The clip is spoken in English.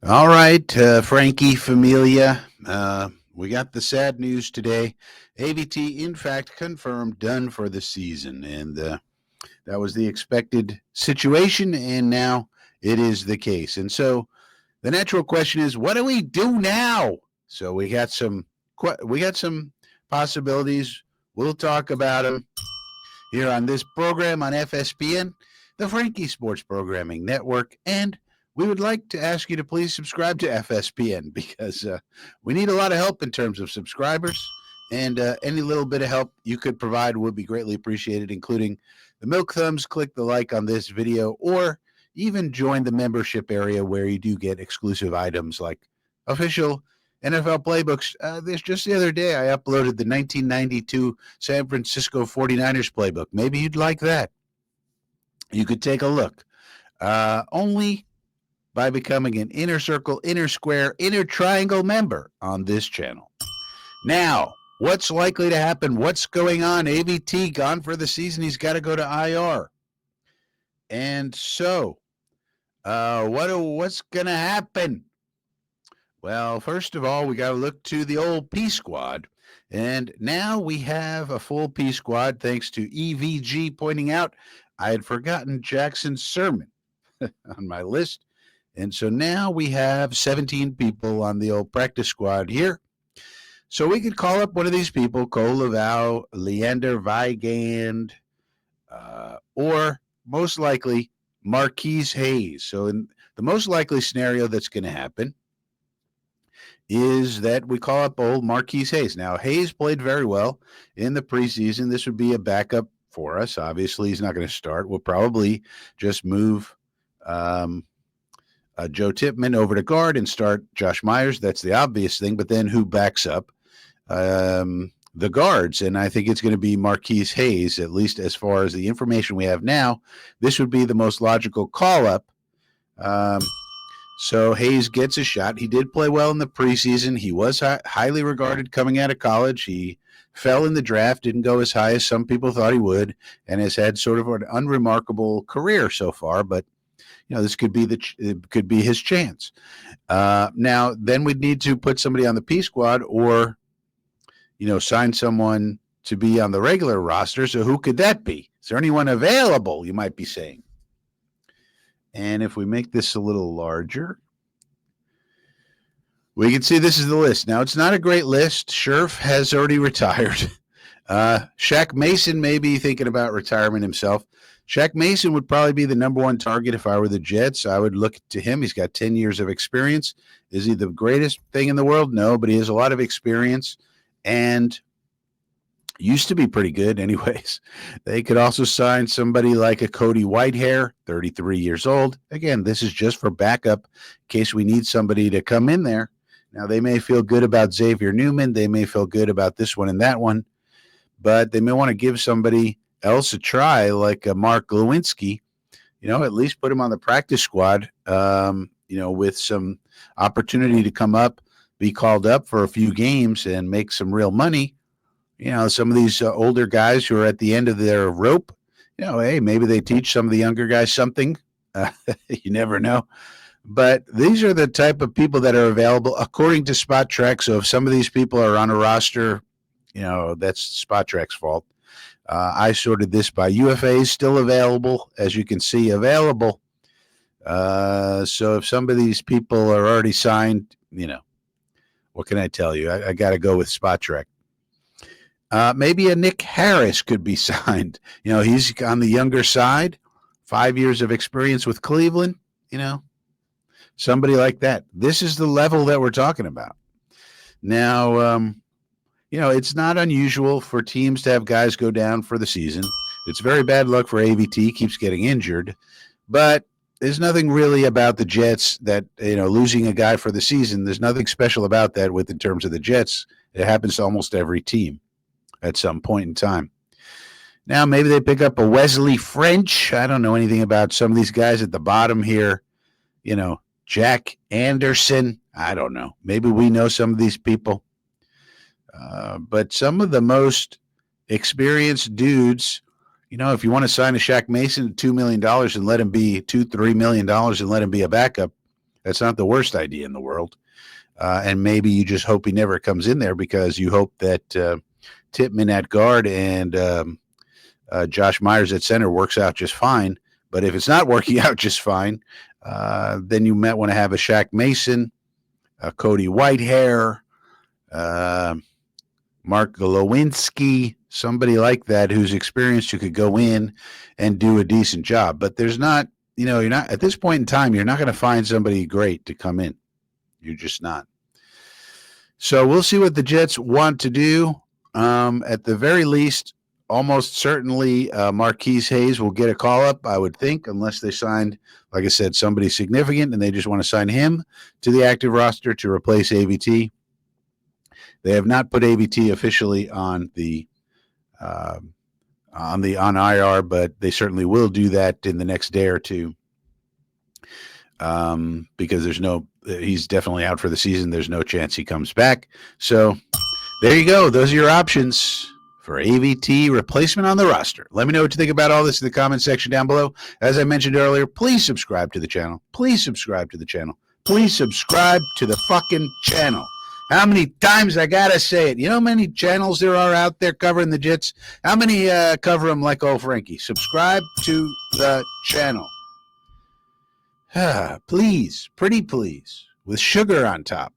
All right, Frankie Familia. We got the sad news today. AVT, in fact, confirmed done for the season. And that was the expected situation. And now it is the case. And so the natural question is, what do we do now? So we got some possibilities. We'll talk about them here on this program on FSPN, the Frankie Sports Programming Network, and we would like to ask you to please subscribe to FSPN because we need a lot of help in terms of subscribers, and any little bit of help you could provide would be greatly appreciated, including the milk thumbs, click the like on this video, or even join the membership area where you do get exclusive items like official NFL playbooks. This just the other day, I uploaded the 1992 San Francisco 49ers playbook. Maybe you'd like that. You could take a look. Only by becoming an Inner Circle, Inner Square, Inner Triangle member on this channel. Now, what's likely to happen? What's going on? AVT gone for the season. He's got to go to IR. And so, what's going to happen? Well, first of all, we got to look to the old P squad. And now we have a full P squad, thanks to EVG pointing out I had forgotten Jackson's sermon on my list. And so now we have 17 people on the old practice squad here. So we could call up one of these people, Cole Laval, Leander Weigand, or most likely Marquise Hayes. So in the most likely scenario that's going to happen is that we call up old Marquise Hayes. Now, Hayes played very well in the preseason. This would be a backup for us. Obviously, he's not going to start. We'll probably just move Joe Tippmann over to guard and start Josh Myers. That's the obvious thing. But then who backs up the guards? And I think it's going to be Marquise Hayes, at least as far as the information we have now. This would be the most logical call-up. So Hayes gets a shot. He did play well in the preseason. He was highly regarded coming out of college. He fell in the draft, didn't go as high as some people thought he would, and has had sort of an unremarkable career so far. But this could be his chance. Now, then we'd need to put somebody on the P squad, or sign someone to be on the regular roster. So who could that be? Is there anyone available? You might be saying. And if we make this a little larger, we can see this is the list. Now, it's not a great list. Scherf has already retired. Shaq Mason may be thinking about retirement himself. Shaq Mason would probably be the number one target if I were the Jets. I would look to him. He's got 10 years of experience. Is he the greatest thing in the world? No, but he has a lot of experience and used to be pretty good anyways. They could also sign somebody like a Cody Whitehair, 33 years old. Again, this is just for backup in case we need somebody to come in there. Now, they may feel good about Xavier Newman. They may feel good about this one and that one, but they may want to give somebody else a try, like Mark Lewinsky, at least put him on the practice squad, with some opportunity to come up, be called up for a few games and make some real money. Some of these older guys who are at the end of their rope, hey, maybe they teach some of the younger guys something. You never know. But these are the type of people that are available according to Spot Track. So if some of these people are on a roster, that's Spot Track's fault. I sorted this by UFA is still available, as you can see, available. So if some of these people are already signed, what can I tell you? I got to go with Spot Track. Maybe a Nick Harris could be signed. He's on the younger side, 5 years of experience with Cleveland, somebody like that. This is the level that we're talking about. Now, it's not unusual for teams to have guys go down for the season. It's very bad luck for AVT, keeps getting injured. But there's nothing really about the Jets that, losing a guy for the season, there's nothing special about that in terms of the Jets. It happens to almost every team at some point in time. Now, maybe they pick up a Wesley French. I don't know anything about some of these guys at the bottom here. Jack Anderson. I don't know. Maybe we know some of these people. But some of the most experienced dudes, if you want to sign a Shaq Mason $2 million and let him be $3 million and let him be a backup, That's not the worst idea in the world. And maybe you just hope he never comes in there because you hope that Tippmann at guard and Josh Myers at center works out just fine. But if it's not working out just fine, then you might want to have a Shaq Mason, Cody Whitehair, Mark Glowinski, somebody like that who's experienced who could go in and do a decent job. But there's not, you're not at this point in time, you're not going to find somebody great to come in. You're just not. So we'll see what the Jets want to do. At the very least, almost certainly Marquise Hayes will get a call-up, I would think, unless they signed, like I said, somebody significant and they just want to sign him to the active roster to replace AVT. They have not put AVT officially on IR, but they certainly will do that in the next day or two. Because he's definitely out for the season. There's no chance he comes back. So there you go. Those are your options for AVT replacement on the roster. Let me know what you think about all this in the comment section down below. As I mentioned earlier, please subscribe to the channel. Please subscribe to the channel. Please subscribe to the fucking channel. How many times I gotta say it? You know how many channels there are out there covering the Jets? How many cover them like old Frankie? Subscribe to the channel. Please, pretty please, with sugar on top.